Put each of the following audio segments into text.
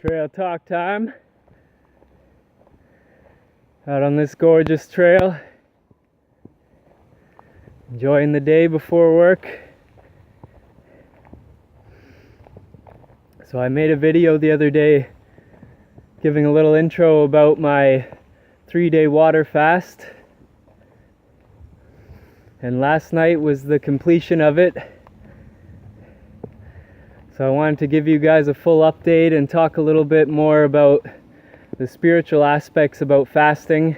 Trail talk time. Out on this gorgeous trail. Enjoying the day before work. So I made a video the other day giving a little intro about my 3-day water fast. And last night was the completion of it. So I wanted to give you guys a full update and talk a little bit more about the spiritual aspects about fasting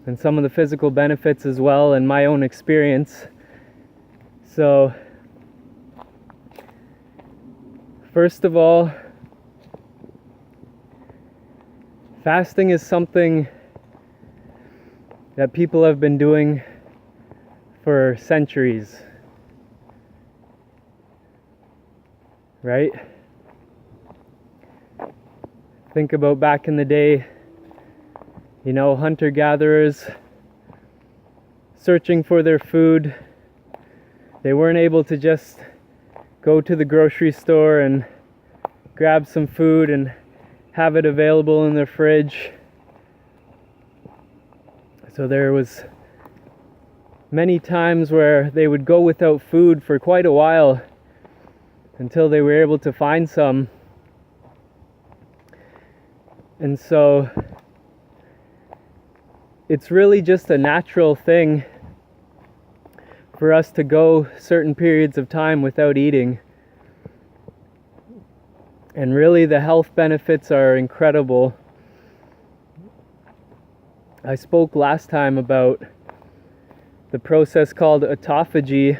and some of the physical benefits as well and my own experience. So first of all, fasting is something that people have been doing for centuries. Right? Think about back in the day, hunter-gatherers searching for their food. They weren't able to just go to the grocery store and grab some food and have it available in their fridge. So there was many times where they would go without food for quite a while until they were able to find some. And so it's really just a natural thing for us to go certain periods of time without eating. And really the health benefits are incredible. I spoke last time about the process called autophagy,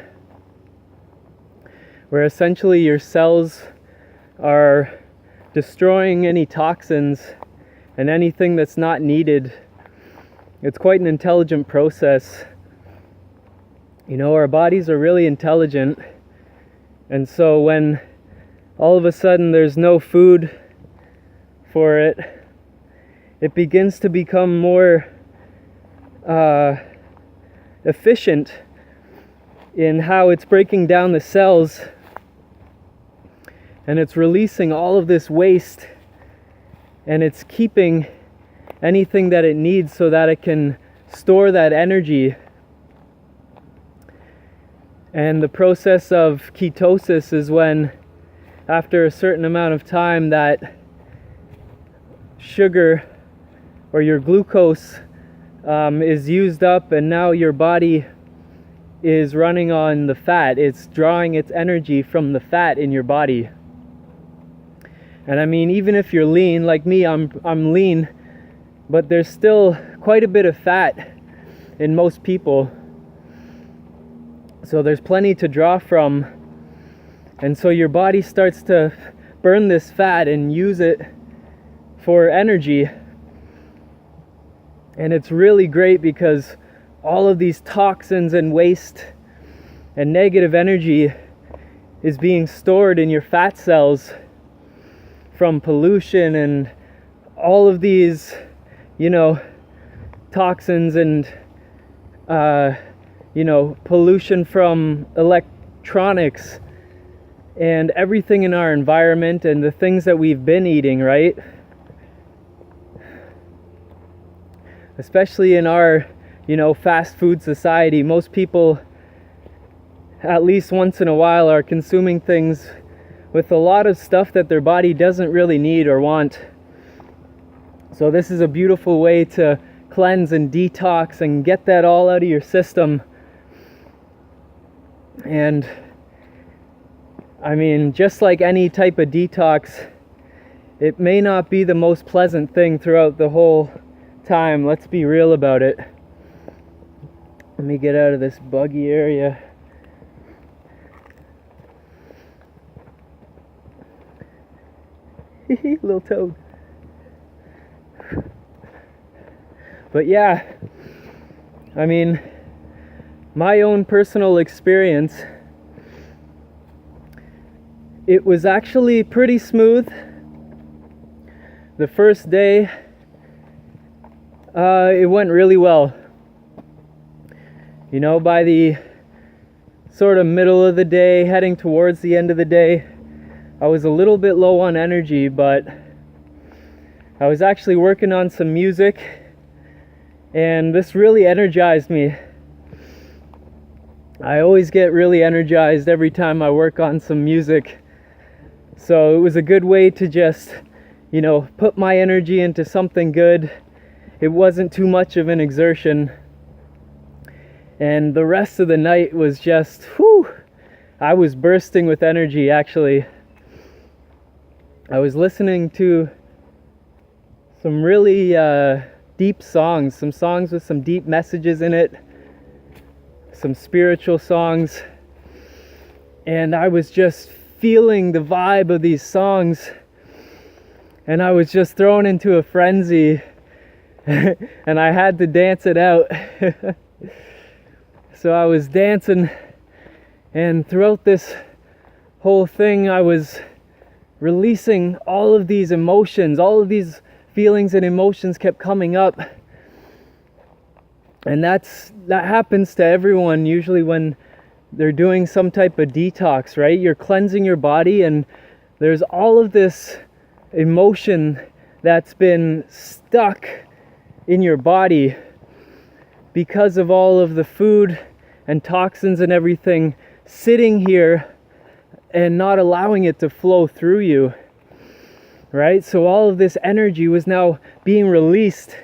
where essentially your cells are destroying any toxins and anything that's not needed. It's quite an intelligent process. Our bodies are really intelligent, and so when all of a sudden there's no food for it, it begins to become more efficient in how it's breaking down the cells. And it's releasing all of this waste, and it's keeping anything that it needs so that it can store that energy. And the process of ketosis is when, after a certain amount of time, that sugar or your glucose is used up, and now your body is running on the fat. It's drawing its energy from the fat in your body. And I mean, even if you're lean, like me, I'm lean, but there's still quite a bit of fat in most people. So there's plenty to draw from. And so your body starts to burn this fat and use it for energy. And it's really great because all of these toxins and waste and negative energy is being stored in your fat cells from pollution and all of these, toxins and, pollution from electronics and everything in our environment and the things that we've been eating, right? Especially in our, fast food society, most people, at least once in a while, are consuming things with a lot of stuff that their body doesn't really need or want. So this is a beautiful way to cleanse and detox and get that all out of your system. And I mean, just like any type of detox, it may not be the most pleasant thing throughout the whole time. Let's be real about it. Let me get out of this buggy area. Little toad. But yeah, I mean, my own personal experience, it was actually pretty smooth. The first day, it went really well. By the sort of middle of the day, heading towards the end of the day, I was a little bit low on energy, but I was actually working on some music, and this really energized me. I always get really energized every time I work on some music. So it was a good way to just, put my energy into something good. It wasn't too much of an exertion. And the rest of the night was just, I was bursting with energy, actually. I was listening to some really deep songs, some songs with some deep messages in it, some spiritual songs, and I was just feeling the vibe of these songs, and I was just thrown into a frenzy, and I had to dance it out. So I was dancing, and throughout this whole thing I was releasing all of these emotions. All of these feelings and emotions kept coming up. And that happens to everyone usually when they're doing some type of detox, right? You're cleansing your body, and there's all of this emotion that's been stuck in your body because of all of the food and toxins and everything sitting here and not allowing it to flow through you, right? So all of this energy was now being released,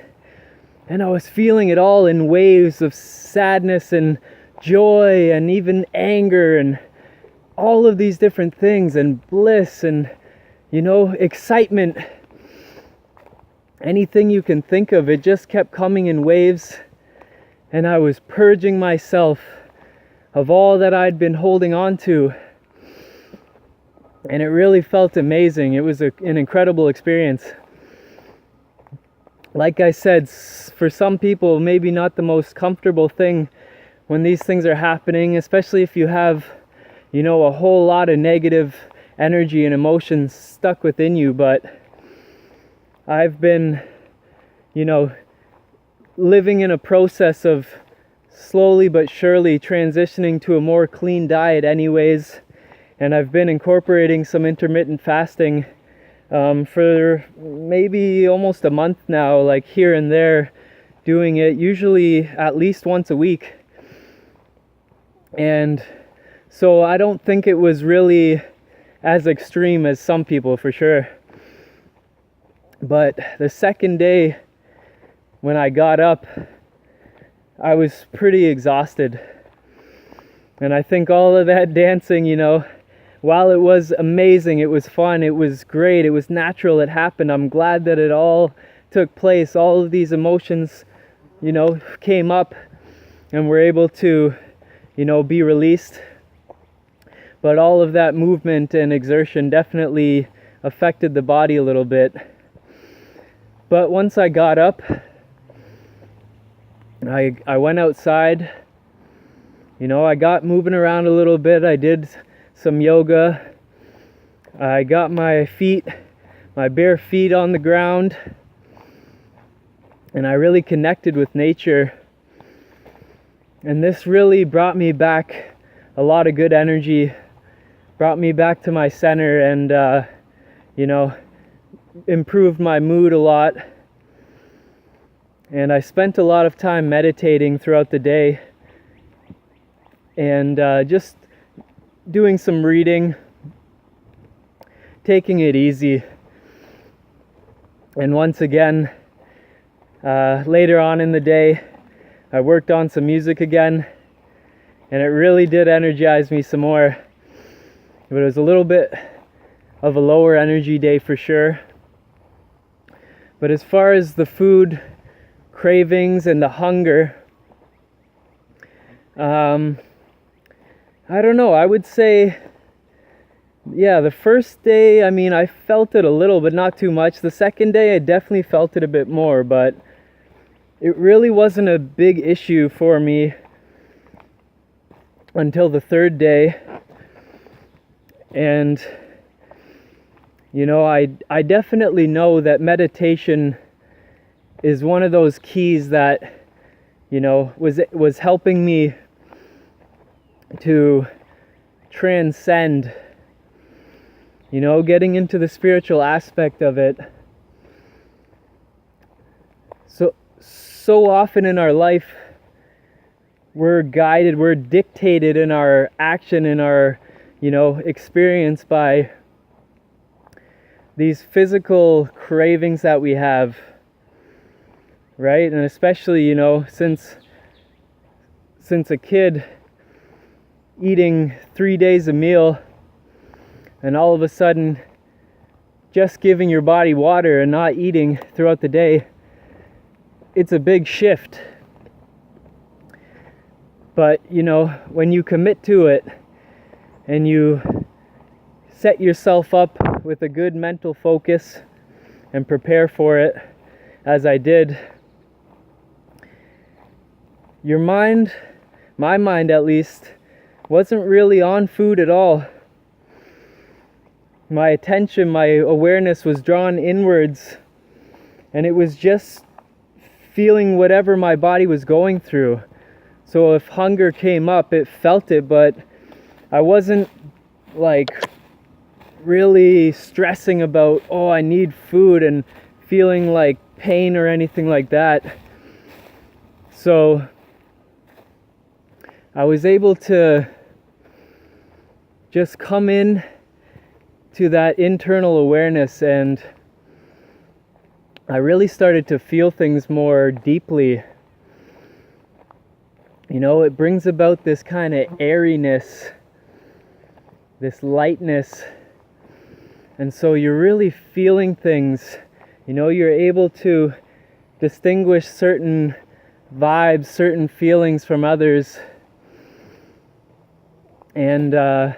and I was feeling it all in waves of sadness and joy and even anger and all of these different things, and bliss and, excitement. Anything you can think of, it just kept coming in waves, and I was purging myself of all that I'd been holding on to. And it really felt amazing. It was an incredible experience. Like I said, for some people, maybe not the most comfortable thing when these things are happening, especially if you have, a whole lot of negative energy and emotions stuck within you. But I've been, living in a process of slowly but surely transitioning to a more clean diet anyways. And I've been incorporating some intermittent fasting for maybe almost a month now, like here and there, doing it usually at least once a week. And so I don't think it was really as extreme as some people, for sure. But the second day when I got up, I was pretty exhausted. And I think all of that dancing, while it was amazing, it was fun, it was great, it was natural, it happened. I'm glad that it all took place. All of these emotions, came up and were able to, be released. But all of that movement and exertion definitely affected the body a little bit. But once I got up, I went outside, I got moving around a little bit. I did some yoga. I got my bare feet on the ground, and I really connected with nature. And this really brought me back a lot of good energy, brought me back to my center, and, improved my mood a lot. And I spent a lot of time meditating throughout the day, and just doing some reading, taking it easy. And once again, later on in the day, I worked on some music again, and it really did energize me some more. But it was a little bit of a lower energy day for sure. But as far as the food cravings and the hunger, I don't know, I would say, the first day, I felt it a little, but not too much. The second day, I definitely felt it a bit more, but it really wasn't a big issue for me until the third day. And, I definitely know that meditation is one of those keys that, was helping me to transcend Getting into the spiritual aspect of it. So often in our life, we're guided, we're dictated in our action, in our, experience by these physical cravings that we have, right? And especially, since a kid, eating 3 days a meal, and all of a sudden just giving your body water and not eating throughout the day, it's a big shift. But when you commit to it and you set yourself up with a good mental focus and prepare for it, as I did, your mind, my mind at least, wasn't really on food at all. My attention, my awareness was drawn inwards, and it was just feeling whatever my body was going through. So if hunger came up, it felt it, but I wasn't really stressing about, I need food, and feeling like pain or anything like that. So I was able to just come in to that internal awareness, and I really started to feel things more deeply. It brings about this kind of airiness, this lightness, and so you're really feeling things. You're able to distinguish certain vibes, certain feelings from others, and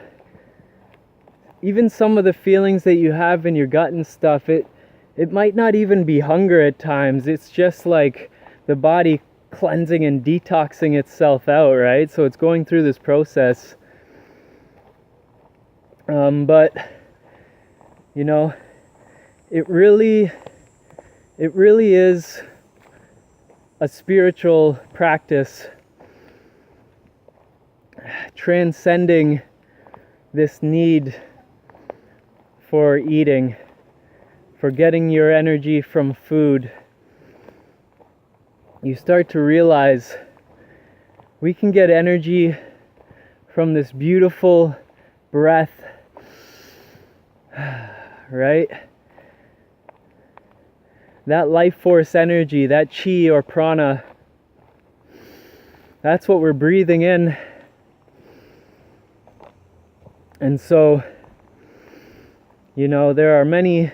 even some of the feelings that you have in your gut and stuff, it might not even be hunger at times. It's just like the body cleansing and detoxing itself out, right? So it's going through this process. But it really is a spiritual practice, transcending this need for eating, for getting your energy from food. You start to realize we can get energy from this beautiful breath, right? That life force energy, that chi or prana, that's what we're breathing in. And so, there are many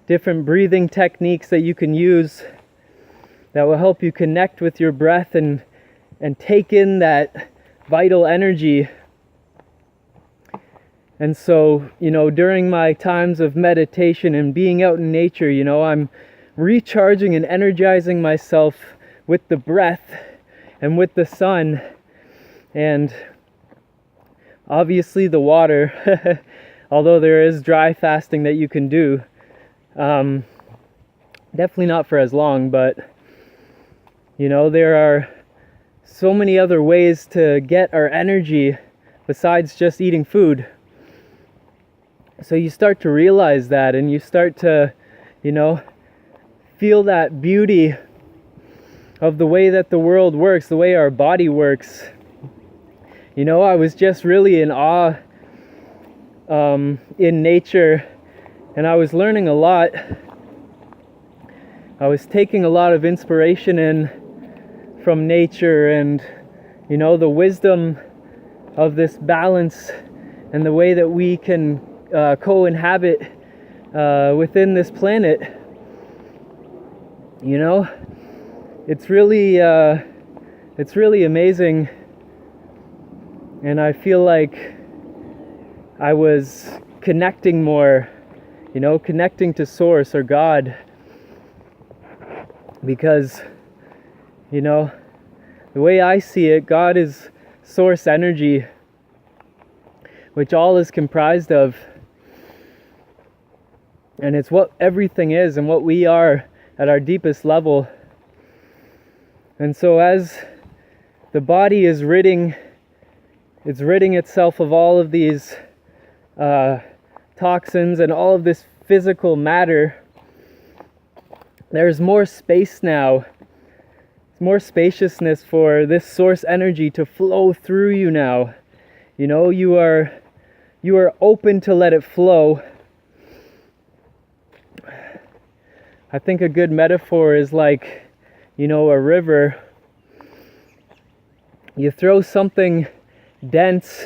different breathing techniques that you can use that will help you connect with your breath and take in that vital energy. And so, during my times of meditation and being out in nature, I'm recharging and energizing myself with the breath and with the sun, and obviously the water, although there is dry fasting that you can do. Definitely not for as long, but there are so many other ways to get our energy besides just eating food. So you start to realize that, and you start to, feel that beauty of the way that the world works, the way our body works. I was just really in awe in nature, and I was learning a lot. I was taking a lot of inspiration in from nature, and the wisdom of this balance and the way that we can co-inhabit within this planet. It's really amazing, and I feel like I was connecting more, connecting to Source or God, because the way I see it, God is source energy, which all is comprised of, and it's what everything is and what we are at our deepest level. And so as the body is ridding itself of all of these toxins and all of this physical matter, there's more space now. More spaciousness for this source energy to flow through you now. You know, you are open to let it flow. I think a good metaphor is like, you know, a river. You throw something dense,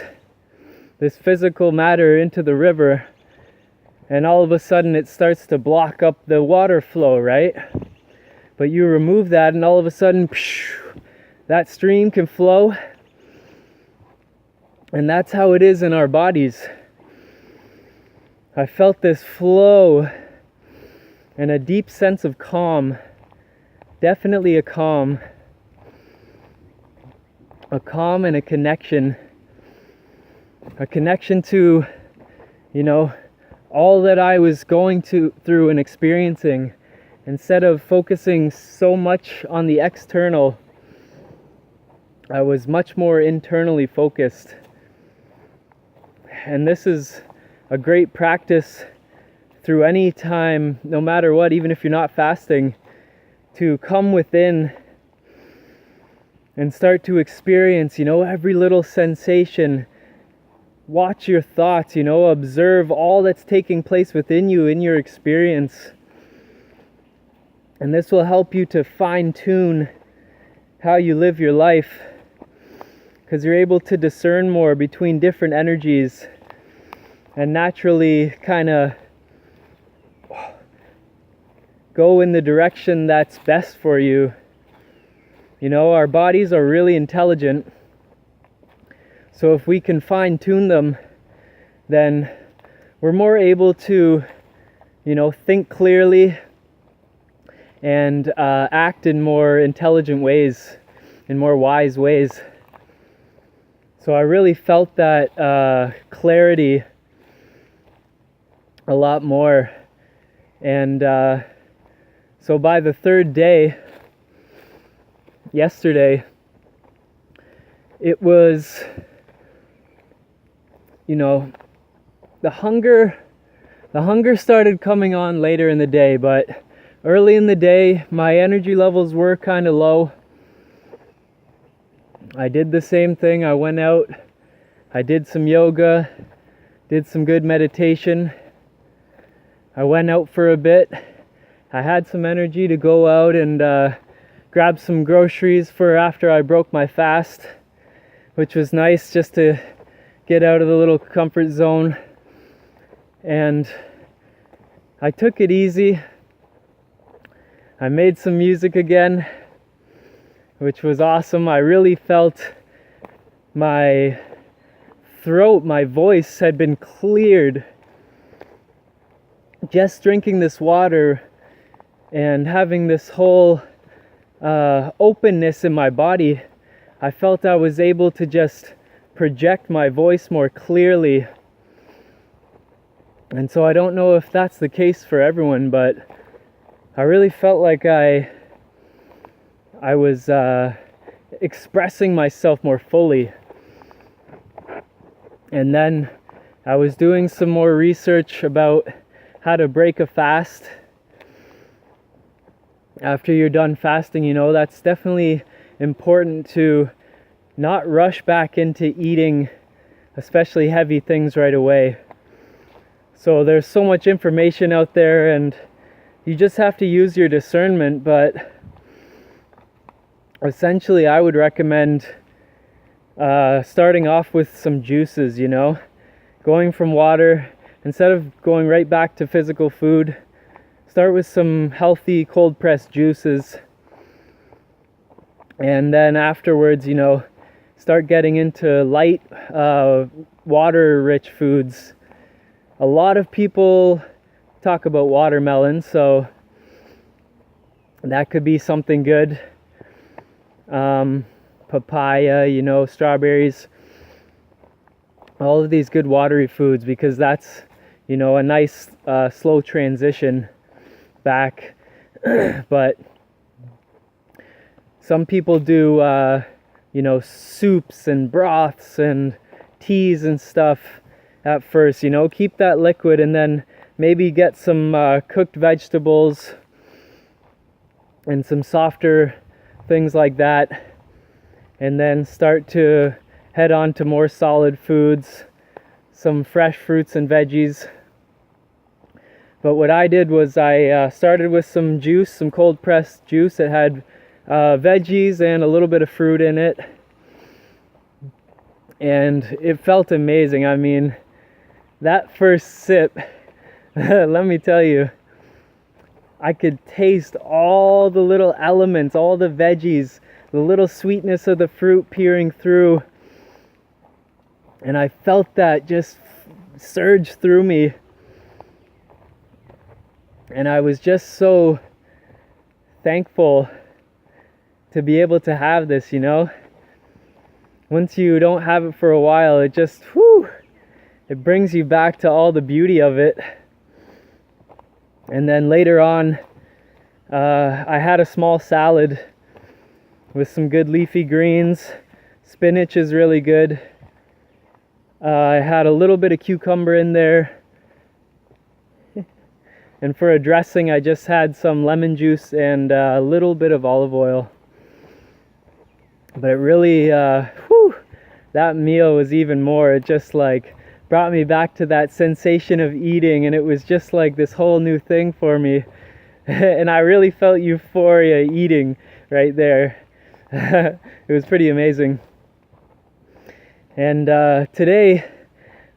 this physical matter, into the river, and all of a sudden it starts to block up the water flow, right? But you remove that and all of a sudden, that stream can flow. And that's how it is in our bodies. I felt this flow and a deep sense of calm. Definitely a calm. A calm and a connection. A connection to, you know, all that I was going through and experiencing. Instead of focusing so much on the external, I was much more internally focused. And this is a great practice through any time, no matter what, even if you're not fasting, to come within and start to experience, you know, every little sensation. Watch your thoughts, you know, observe all that's taking place within you in your experience. And this will help you to fine-tune how you live your life, because you're able to discern more between different energies and naturally kind of go in the direction that's best for you. You know, our bodies are really intelligent, so if we can fine-tune them, then we're more able to, you know, think clearly and act in more intelligent ways, in more wise ways. So I really felt that clarity a lot more. And so by the third day, yesterday, it was, you know, the hunger started coming on later in the day, but early in the day, my energy levels were kind of low. I did the same thing. I went out, I did some yoga, did some good meditation. I went out for a bit. I had some energy to go out and grab some groceries for after I broke my fast, which was nice just to get out of the little comfort zone. And I took it easy. I made some music again, which was awesome. I really felt my throat, my voice had been cleared. Just drinking this water and having this whole openness in my body, I felt I was able to just project my voice more clearly. And so I don't know if that's the case for everyone, but I really felt like I was expressing myself more fully. And then I was doing some more research about how to break a fast. After you're done fasting, you know, that's definitely important to not rush back into eating, especially heavy things right away. So there's so much information out there and you just have to use your discernment, but essentially I would recommend starting off with some juices, you know, going from water, instead of going right back to physical food, start with some healthy cold pressed juices. And then afterwards, you know, start getting into light, water rich foods. A lot of people talk about watermelon, so that could be something good. Papaya, you know, strawberries, all of these good watery foods, because that's, you know, a nice slow transition back. But some people do, you know, soups and broths and teas and stuff, at first, you know, keep that liquid, and then maybe get some cooked vegetables and some softer things like that, and then start to head on to more solid foods, some fresh fruits and veggies. But what I did was I started with some juice, some cold pressed juice that had veggies and a little bit of fruit in it, and it felt amazing. I mean, that first sip, let me tell you, I could taste all the little elements, all the veggies, the little sweetness of the fruit peering through. And I felt that just surge through me. And I was just so thankful to be able to have this, you know. Once you don't have it for a while, it just, it brings you back to all the beauty of it. And then later on, I had a small salad with some good leafy greens. Spinach is really good. I had a little bit of cucumber in there. And for a dressing, I just had some lemon juice and a little bit of olive oil. But it really, that meal was even more. It just like brought me back to that sensation of eating, and it was just like this whole new thing for me. And I really felt euphoria eating right there. It was pretty amazing. And today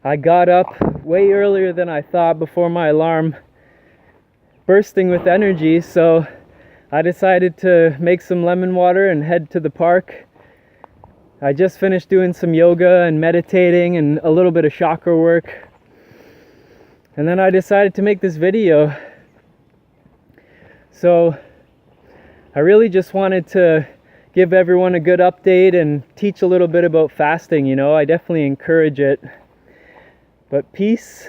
I got up way earlier than I thought, before my alarm, bursting with energy, so I decided to make some lemon water and head to the park. I just finished doing some yoga and meditating and a little bit of chakra work. And then I decided to make this video. So I really just wanted to give everyone a good update and teach a little bit about fasting, you know. I definitely encourage it. But peace